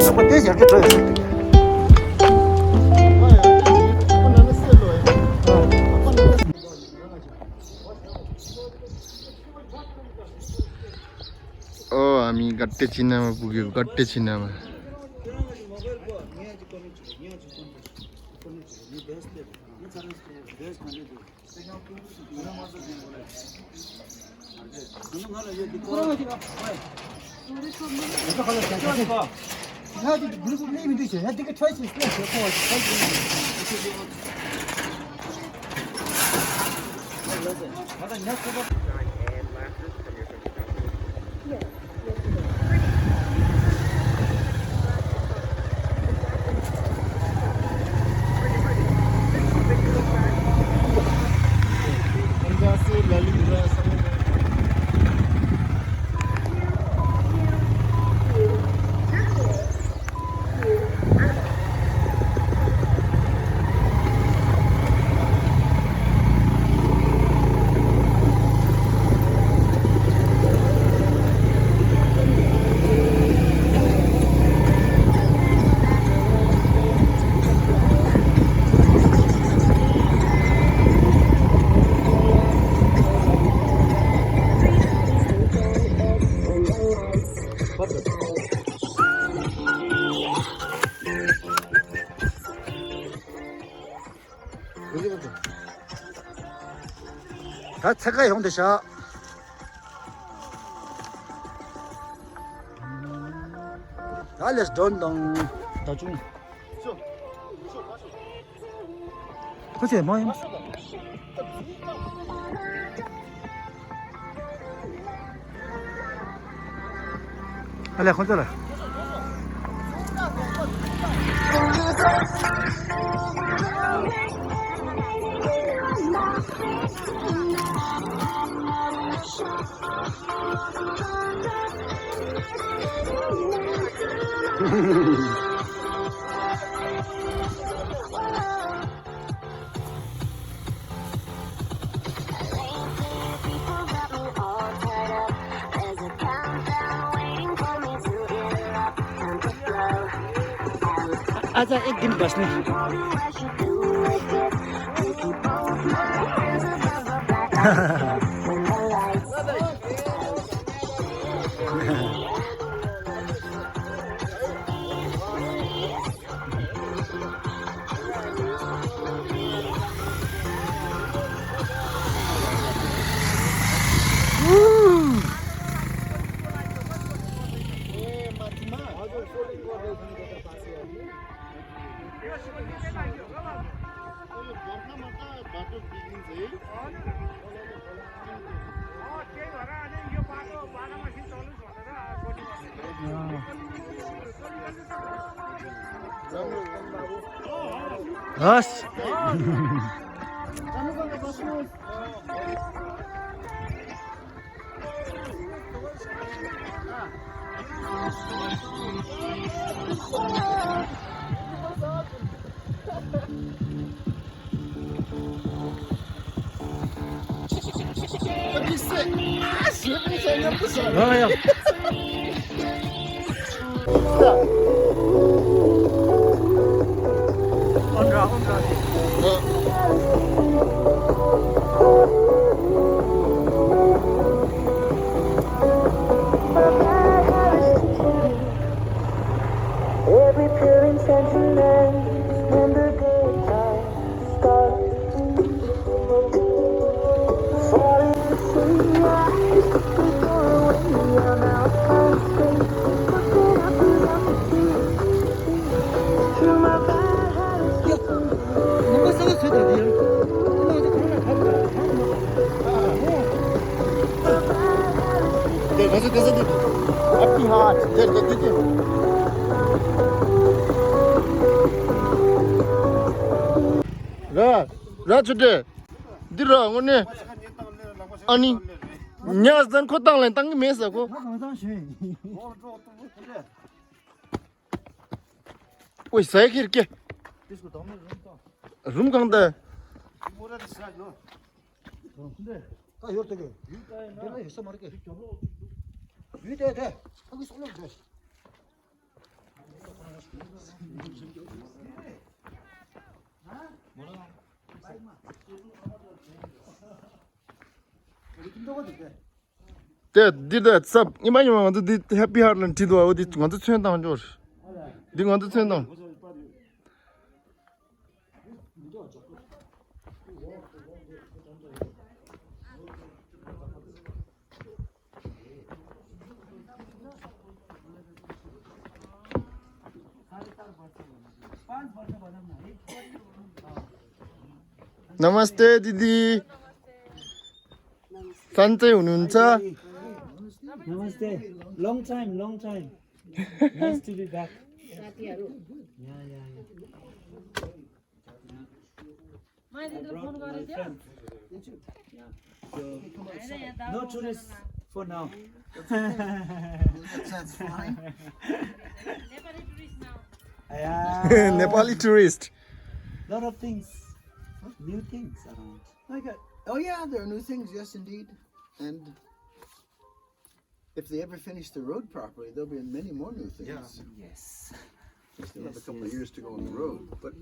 한번 대지 이렇게 줘요. आम्ही गट्टे चिन्हमा पुग्यो गट्टे चिन्हमा 다 색깔이 홍대샤. 알레스 돈동 다중. 그치 뭐야? 알레 혼자라. आजा एक दिन बस्ने हस् Every pure intention ends when the good times start. Falling asleep, eyes to go away. I'm out of space, looking up and up to see through my bad habits. 뭔가 싸고 쳐도 돼요. 엄마 이제 그러나 가보자. 네, 됐어. 앞이 하. 됐지. 라 주데 디라 오네 아니 냐스단 코땅래 땅게 메사고 오이 사이키 이렇게 룸 강다 근데 까 요렇게 내가 있어 말게. 위대 돼. 거기 쏠려 돼. Did that sub? You might want to do happy heart and Tido. Did you want to turn down, George? Do you want to turn down? Namaste, Didi. Sanjay हुनुहुन्छ Namaste. Long time. Nice to be back. Yeah. No tourists for now. That's fine. Nepali tourist. Lot of things, new things around. Oh yeah, there are new things, yes indeed. And if they ever finish the road properly, there'll be many more new things. Yes. They still have a couple of years to go on the road. But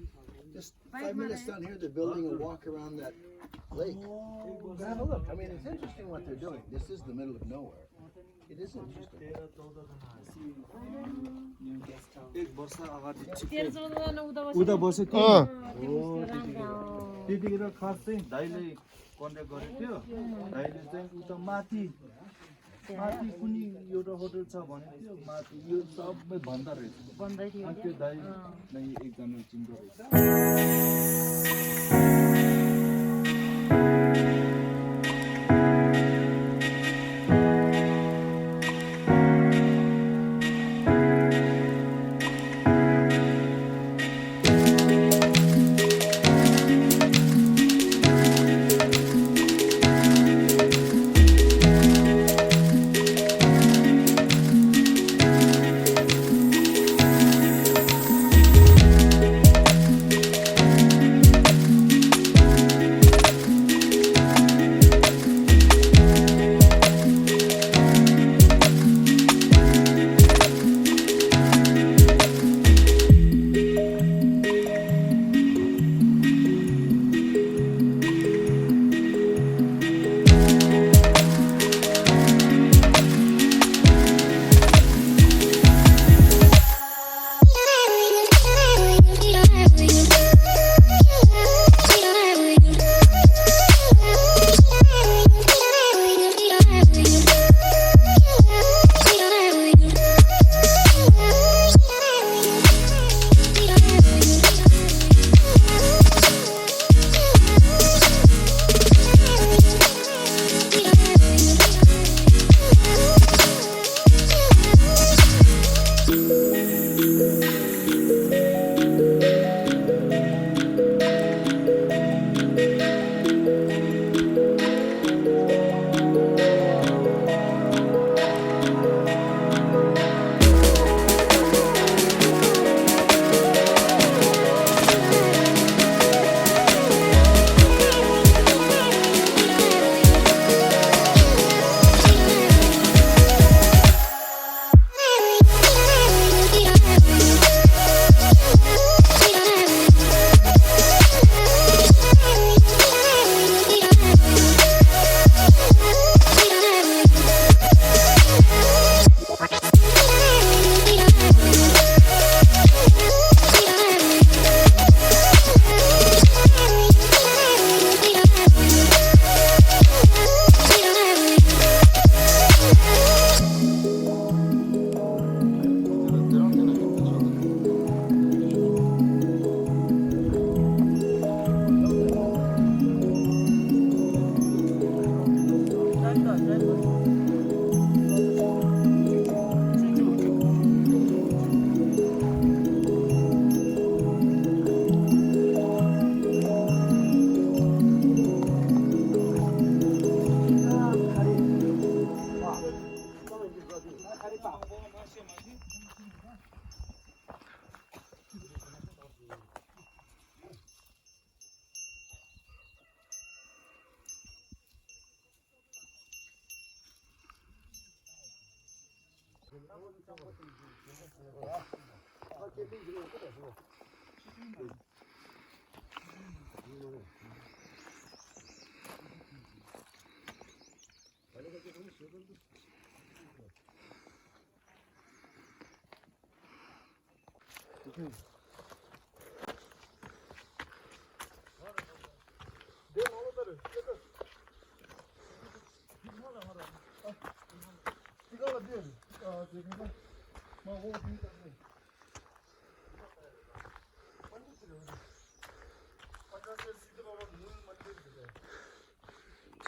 just 5 minutes down here, they're building a walk around that lake. Have a look. I mean, it's interesting what they're doing. This is the middle of nowhere. It is interesting. उता बस्यो त्यतिखेर खास चाहिँ दाइले contact गरेको थियो दाइले चाहिँ उता माथि कुनै एउटा होटल छ भनेको थियो माथि यो सबै भन्दा रहेछ त्यो दाइ नै एकजना चिन्डो रहेछ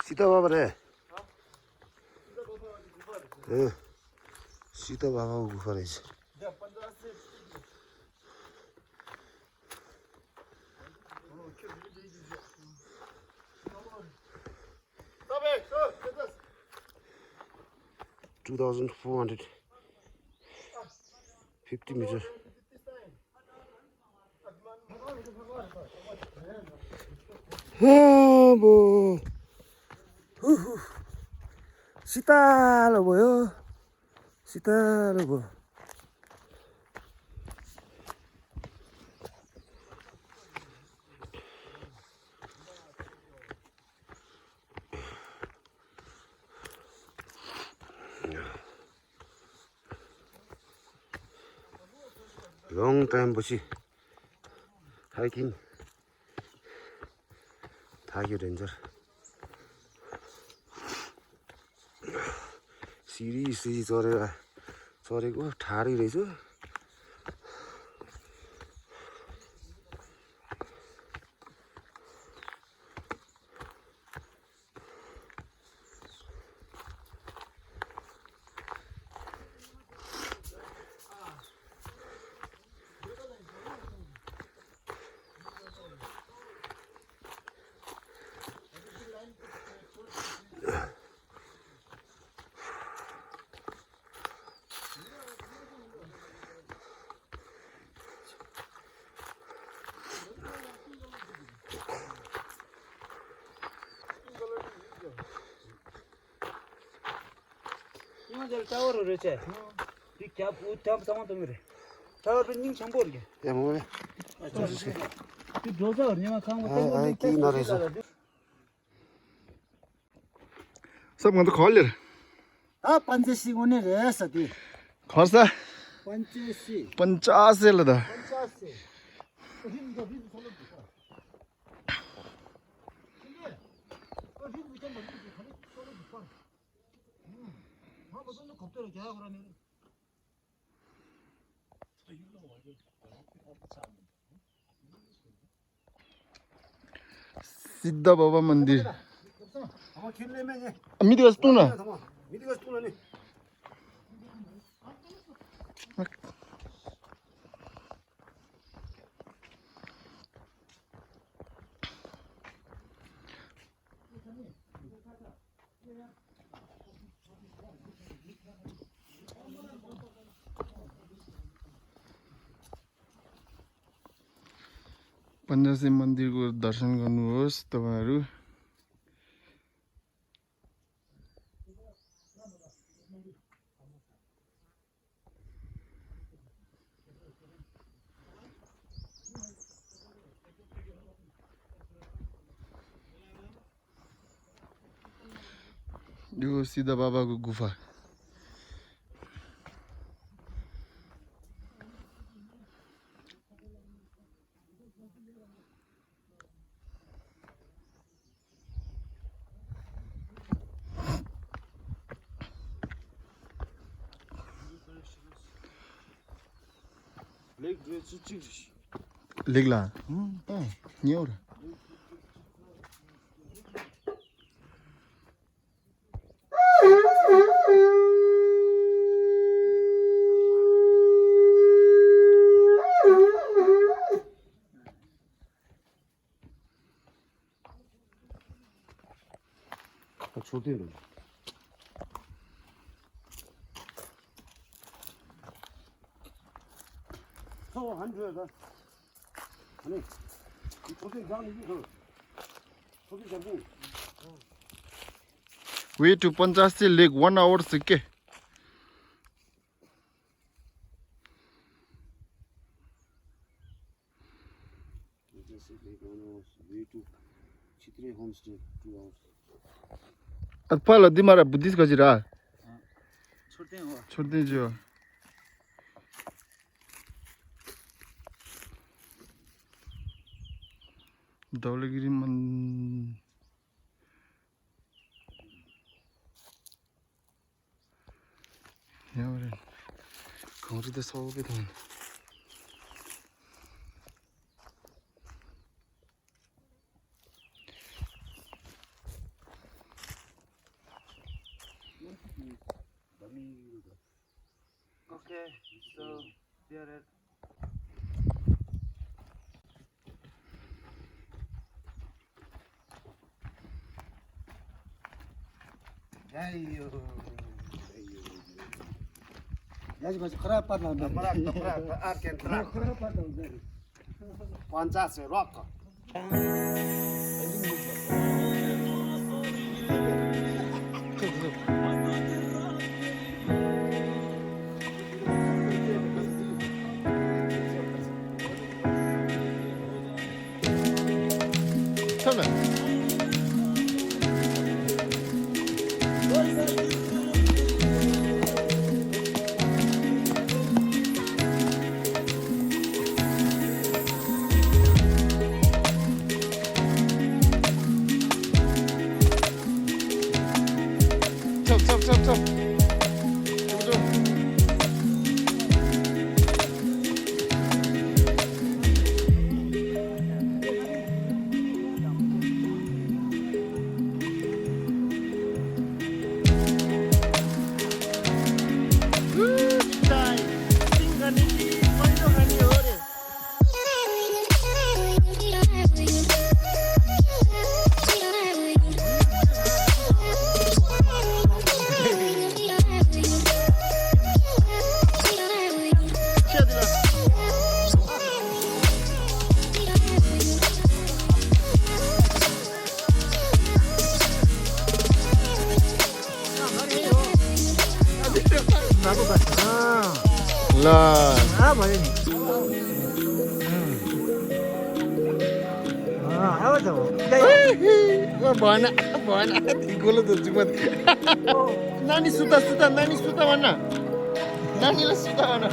सीता बाबा रे सीता बाबा को गुफा रहेछ $2,450 meters. 뭐 시달러 보여 시달러 보 long time bushi hiking Tiger Ranger सिरी चढेको ठाडै रहेछ टावरहरु छ त्यो क्याप उतासम्म त मेरो टावर पनि नि छम्बो के ए मोले त्यो ढोसाहरुमा खाउँदा ai कि नरहेछ सबभन्दा खलेर पञ्चासी हुने रहेछ त्यो खर्च 50 ल त सिद्ध बाबा मन्दिर मिति गस्तो न पञ्चासी मन्दिरको दर्शन गर्नुहोस् तपाईहरु यो सिद्ध बाबाको गुफा Ligla. Nhiều rồi. छोटे हो Way to Panchasi Lake 1 hour सिक्के just like almost way to Chitri homestay 2 hours. पहिला तिमीहरू बुद्धिस्ट गजिरा छोड्दै हो छोड्दै जो धौलागिरी मन यहाँबाट घाउरी त सबै ठाउँ Okay, so they are at यसपछि खराब पार्न हुँदैन पञ्चास रक चल चल ल भन भन गोलो धुन्छु म नानी सुता सुता नानी सुता भन्न नानीलाई सुता भन